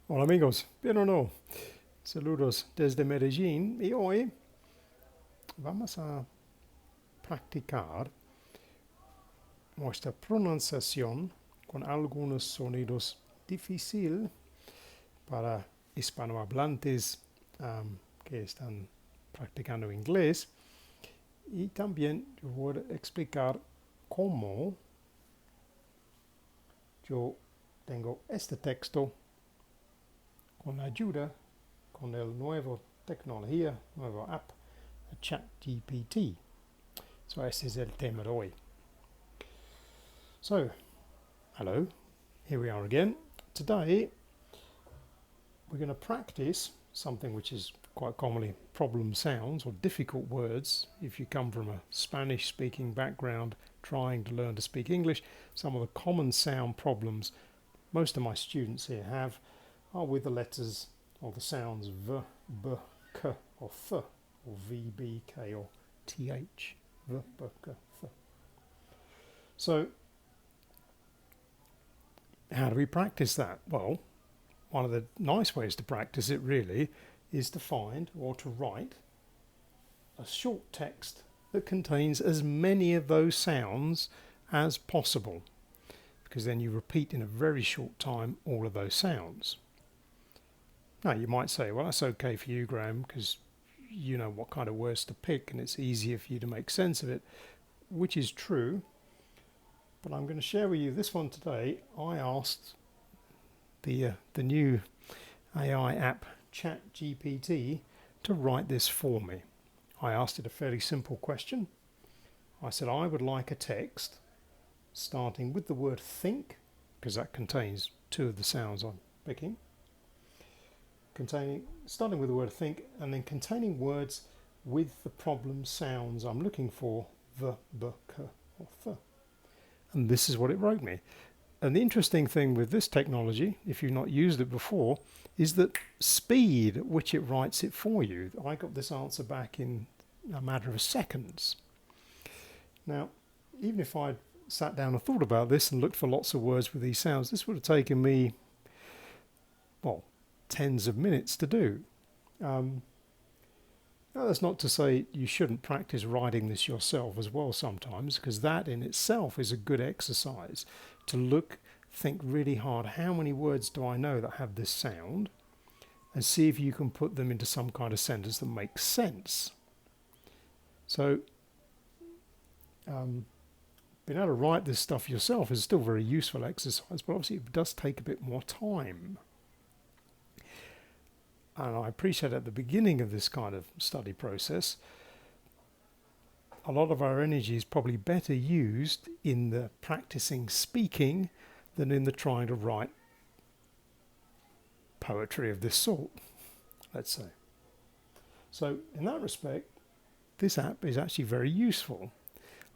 Hola amigos, ¿bien o no? Saludos desde Medellín y hoy vamos a practicar nuestra pronunciación con algunos sonidos difíciles para hispanohablantes que están practicando inglés y también yo voy a explicar cómo yo tengo este texto con la ayuda con el nuevo tecnología, nuevo app, ChatGPT. So ese es el tema de hoy. So, hello, here we are again. Today we're going to practice something which is quite commonly problem sounds or difficult words. If you come from a Spanish speaking background trying to learn to speak English, some of the common sound problems most of my students here have are with the letters or the sounds V, B, K or Th or V, B, K or TH. V, B, K, Th. So how do we practice that? Well, one of the nice ways to practice it really is to find or to write a short text that contains as many of those sounds as possible, because then you repeat in a very short time all of those sounds. Now you might say, well, that's okay for you, Graham, because you know what kind of words to pick and it's easier for you to make sense of it, which is true. But I'm going to share with you this one today. I asked the new AI app ChatGPT to write this for me. I asked it a fairly simple question. I said I would like a text starting with the word think, because that contains two of the sounds I'm picking, starting with the word think and then containing words with the problem sounds I'm looking for, the, b, k or th. And this is what it wrote me. And the interesting thing with this technology, if you've not used it before, is that speed at which it writes it for you. I got this answer back in a matter of seconds. Now, even if I'd sat down and thought about this and looked for lots of words with these sounds, this would have taken me, well, tens of minutes to do. Now, that's not to say you shouldn't practice writing this yourself as well sometimes, because that in itself is a good exercise to think really hard, how many words do I know that have this sound, and see if you can put them into some kind of sentence that makes sense. So, being able to write this stuff yourself is still a very useful exercise, but obviously it does take a bit more time. And I appreciate at the beginning of this kind of study process, a lot of our energy is probably better used in the practicing speaking than in the trying to write poetry of this sort, let's say. So in that respect, this app is actually very useful.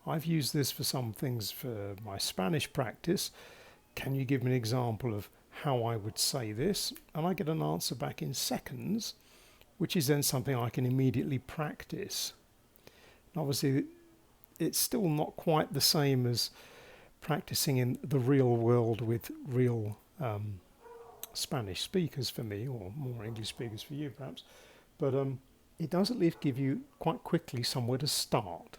I've used this for some things for my Spanish practice. Can you give me an example of how I would say this? And I get an answer back in seconds, which is then something I can immediately practice. And obviously, it's still not quite the same as practicing in the real world with real Spanish speakers for me, or more English speakers for you perhaps. But it does at least give you quite quickly somewhere to start.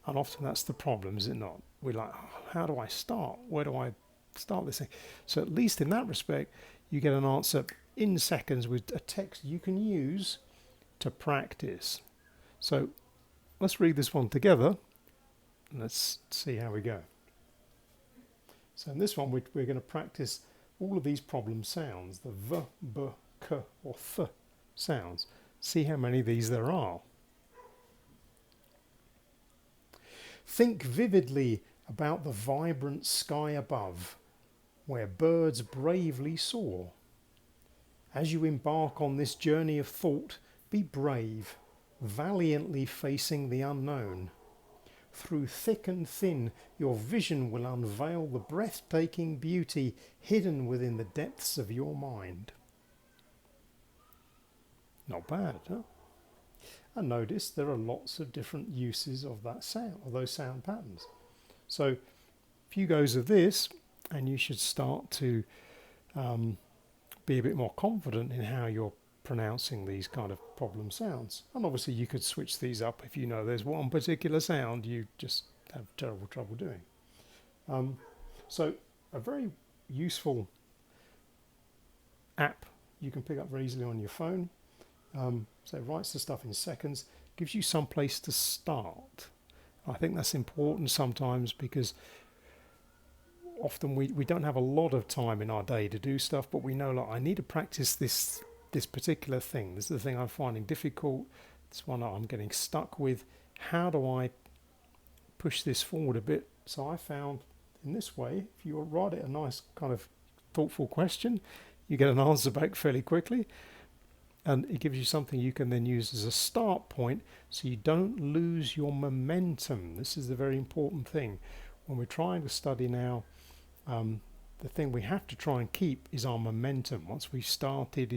And often that's the problem, is it not? We're like, oh, how do I start? Where do I start this thing? So at least in that respect, you get an answer in seconds with a text you can use to practice. So let's read this one together. And let's see how we go. So in this one, we're going to practice all of these problem sounds, the V, B, K or Th sounds. See how many of these there are. Think vividly about the vibrant sky above, where birds bravely soar. As you embark on this journey of thought, be brave, valiantly facing the unknown. Through thick and thin, your vision will unveil the breathtaking beauty hidden within the depths of your mind. Not bad, huh? And notice there are lots of different uses of that sound, of those sound patterns. So a few goes of this, and you should start to be a bit more confident in how you're pronouncing these kind of problem sounds. And obviously you could switch these up if you know there's one particular sound you just have terrible trouble doing. So a very useful app you can pick up very easily on your phone. So it writes the stuff in seconds, gives you some place to start. I think that's important sometimes because often we don't have a lot of time in our day to do stuff, but we know, like, I need to practice this particular thing. This is the thing I'm finding difficult. It's one that I'm getting stuck with. How do I push this forward a bit? So I found in this way, if you write it a nice kind of thoughtful question, you get an answer back fairly quickly. And it gives you something you can then use as a start point so you don't lose your momentum. This is the very important thing. When we're trying to study now, the thing we have to try and keep is our momentum. Once we've started,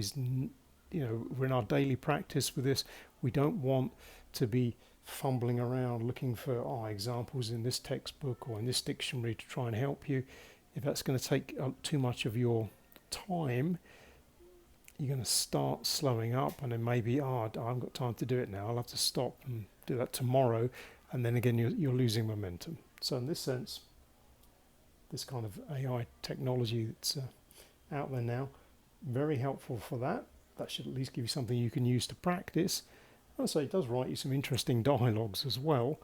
we're in our daily practice with this. We don't want to be fumbling around looking for examples in this textbook or in this dictionary to try and help you. If that's going to take too much of your time, you're going to start slowing up, and then maybe, I haven't got time to do it now. I'll have to stop and do that tomorrow. And then again, you're losing momentum. So in this sense, this kind of AI technology that's out there now, very helpful for that. That should at least give you something you can use to practice. I'd say it does write you some interesting dialogues as well.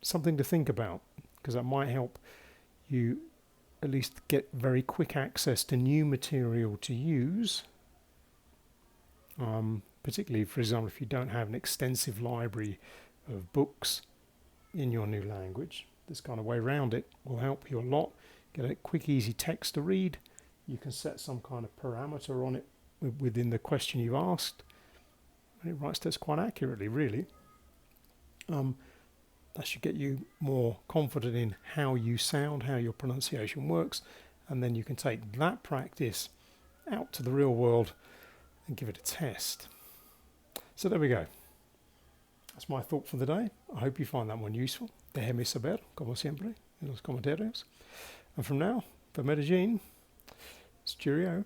Something to think about, because that might help you at least get very quick access to new material to use. Particularly, for example, if you don't have an extensive library of books in your new language, this kind of way around it will help you a lot. Get a quick, easy text to read. You can set some kind of parameter on it within the question you've asked. And it writes text quite accurately, really. That should get you more confident in how you sound, how your pronunciation works, and then you can take that practice out to the real world and give it a test. So there we go. That's my thought for the day. I hope you find that one useful. Déjeme saber, como siempre, en los comentarios. And from now, for Medellin, it's Cheerio.